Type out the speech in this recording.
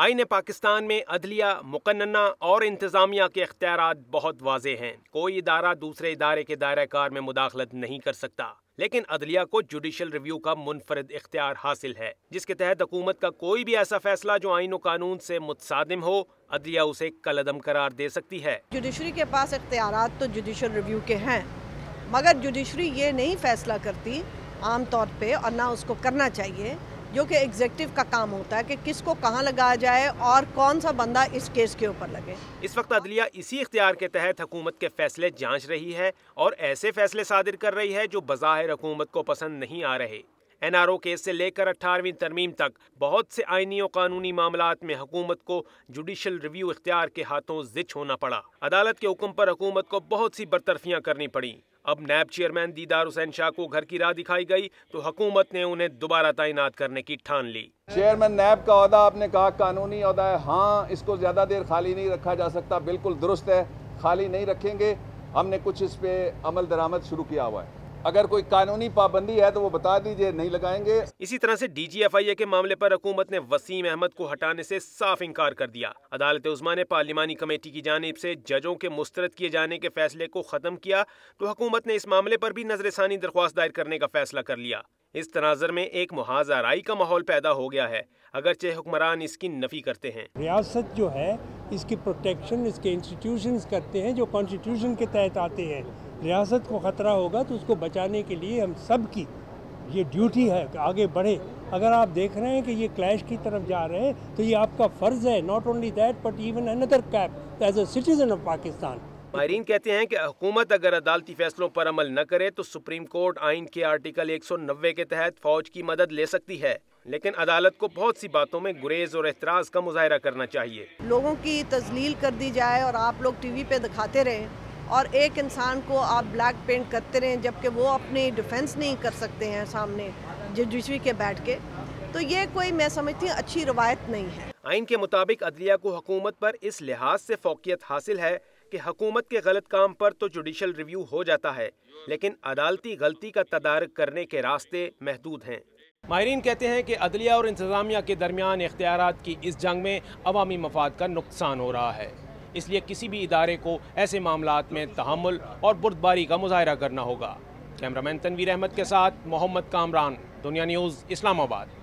आईन पाकिस्तान में अदलिया, मुकन्नना और इंतजामिया के इख्तियारात बहुत वाज़ेह हैं। कोई इदारा दूसरे इदारे के दायरा कार में मुदाखलत नहीं कर सकता, लेकिन अदलिया को जुडिशल रिव्यू का मुनफरद इख्तियार हासिल है, जिसके तहत हुकूमत का कोई भी ऐसा फैसला जो आईन और कानून से मुतसादिम हो, अदलिया उसे कलअदम करार दे सकती है। जुडिशरी के पास इख्तियारात तो जुडिशल रिव्यू के हैं, मगर जुडिशरी ये नहीं फैसला करती आम तौर पे, और ना उसको करना चाहिए, जो कि एग्जीक्यूटिव का काम होता है कि किसको कहाँ लगाया जाए और कौन सा बंदा इस केस के ऊपर लगे। इस वक्त अदलिया इसी इख्तियार के तहत हुकूमत के फैसले जांच रही है और ऐसे फैसले सादिर कर रही है जो बज़ाहिर हुकूमत को पसंद नहीं आ रहे। NRO केस से लेकर 18वीं तरमीम तक बहुत से आईनी और कानूनी मामलात में हुकूमत को जुडिशल रिव्यू इख्तियार के हाथों ज़िच होना पड़ा। अदालत के हुक्म पर हुकूमत को बहुत सी बरतरफियां करनी पड़ी। अब नैब चेयरमैन दीदार हुसैन शाह को घर की राह दिखाई गई तो हुकूमत ने उन्हें दोबारा तैनात करने की ठान ली। चेयरमैन नैब का ओहदा आपने कहा कानूनी ओहदा है, हाँ इसको ज़्यादा देर खाली नहीं रखा जा सकता, बिल्कुल दुरुस्त है, खाली नहीं रखेंगे। हमने कुछ इस पे अमल दरामद शुरू किया हुआ है, अगर कोई कानूनी पाबंदी है तो वो बता दीजिए, नहीं लगाएंगे। इसी तरह से DGFIA के मामले पर हुकूमत ने वसीम अहमद को हटाने से साफ इनकार कर दिया। अदालत उस्मा ने पार्लिमानी कमेटी की जानिब से जजों के मुस्तरद किए जाने के फैसले को खत्म किया तो हुकूमत ने इस मामले पर भी नजरसानी दरख्वास्त दायर करने का फैसला कर लिया। इस तनाज़र में एक मुहाज़राई का माहौल पैदा हो गया है, अगरचे हुक्मरान इसकी नफी करते हैं। रियासत जो है इसकी प्रोटेक्शन इसके इंस्टीट्यूशंस करते हैं जो कॉन्स्टिट्यूशन के तहत आते हैं। रियासत को ख़तरा होगा तो उसको बचाने के लिए हम सब की ये ड्यूटी है कि आगे बढ़े। अगर आप देख रहे हैं कि ये क्लैश की तरफ जा रहे हैं तो ये आपका फ़र्ज़ है, not only that but even another cap as a citizen of Pakistan. माहिरीन कहते हैं कि हुकूमत अगर अदालती फैसलों पर अमल न करे तो सुप्रीम कोर्ट आइन के आर्टिकल 190 के तहत फौज की मदद ले सकती है, लेकिन अदालत को बहुत सी बातों में गुरेज और एतराज का मुजाहरा करना चाहिए। लोगों की तजलील कर दी जाए और आप लोग TV पे दिखाते रहें और एक इंसान को आप ब्लैक पेंट करते रहें जबकि वो अपनी डिफेंस नहीं कर सकते हैं सामने जुडिशरी के बैठ के, तो ये कोई मैं समझती हूँ अच्छी रवायत नहीं है। आइन के मुताबिक अदलिया को हुकूमत पर इस लिहाज से फौकियत हासिल है कि हुकूमत के गलत काम पर तो जुडिशल रिव्यू हो जाता है, लेकिन अदालती गलती का तदारक करने के रास्ते महदूद हैं। माहिरीन कहते हैं कि अदलिया और इंतजामिया के दरमियान इख्तियारात की इस जंग में अवामी मफाद का नुकसान हो रहा है, इसलिए किसी भी इदारे को ऐसे मामलात में तहम्मुल और बुर्दबारी का मुजाहरा करना होगा। कैमरामैन तनवीर अहमद के साथ मोहम्मद कामरान, दुनिया न्यूज़, इस्लामाबाद।